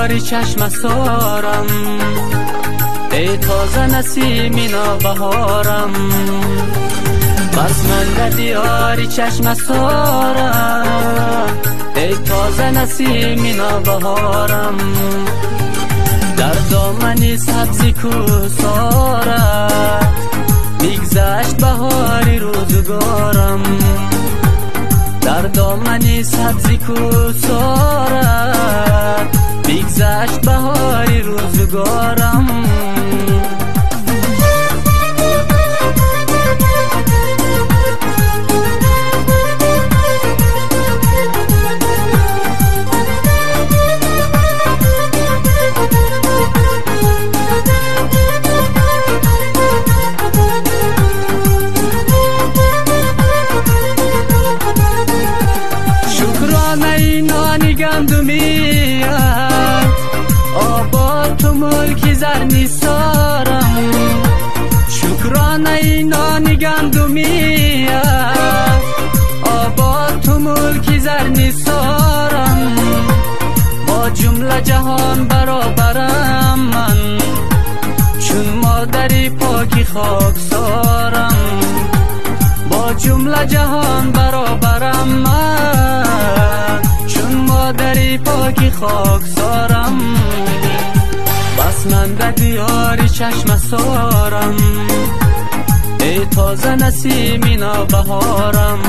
دیاری چشم سارم، ای تازه نسیم نوبهارم. بس من در دیاری چشم سارم، ای تازه نسیم نوبهارم. در دامنی سبزی کوسارم، بگذشت بهاری روزگارم. در دامنی سبزی کوسارم، بگذشت بهاری روزگارم. گندمی آباد تو ملکی زرنی سارم، شکرانه نانی گندمی آباد تو ملکی زرنی سارم. با جمله جهان برابرم من، چون مادری پاکی خاک سارم. با جمله جهان برابرم من، چون مادری پاکی خاک سارم. بس من در دیاری چشم سارم، ای تازه نسیم نوبهارم.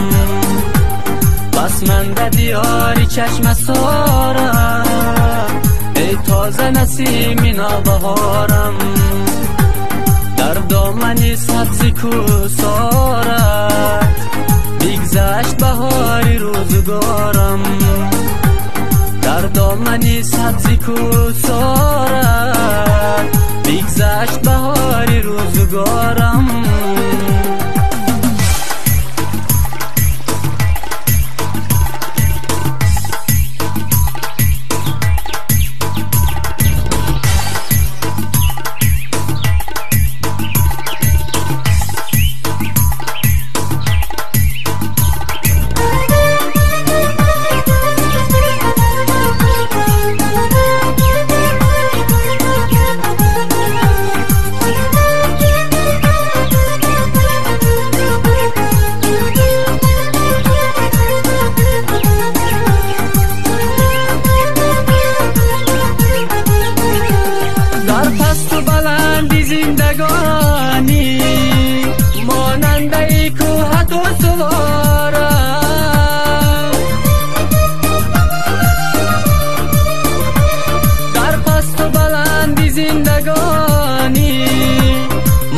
بس من در دیاری چشم سارم، ای تازه نسیم نوبهارم. در دامنی سبزی کوسارم، بگذشت بهاری روزگارم. در دامنی سبزی کوسارم، بگذشت بهاری روزگارم. زندگانی ماننده کوهت و سوارم، در پست و بلندی زندگانی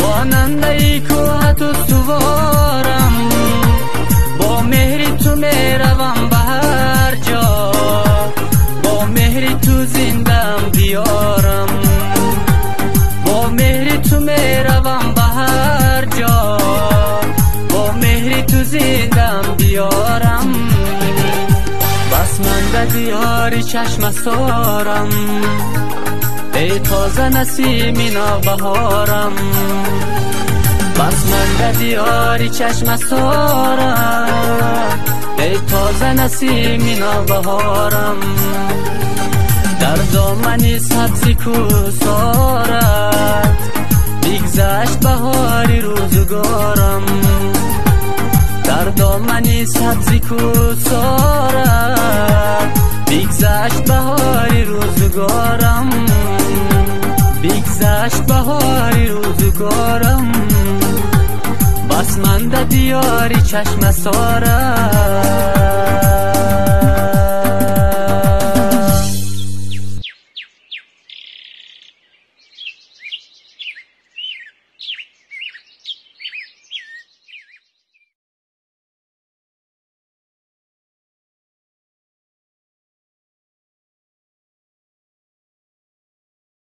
ماننده کوهت و سوارم. با مهر تو میروم به هر جا، با مهر تو زندم دیارم. با مهر تو میروم به هر جا، با مهر تو زندم دیارم. بس من در دیاری چشم سارم، ای تازه نسیم نوبهارم. بس من در دیاری چشم سارم، ای تازه نسیم نوبهارم. در دامنی سبزی کوسارم، بگذشت بهاری روزگارم. در دامنی سبزی کوسارم، بگذشت بهاری روزگارم. بگذشت بهاری روزگارم. بس من در دیاری چشم سارم.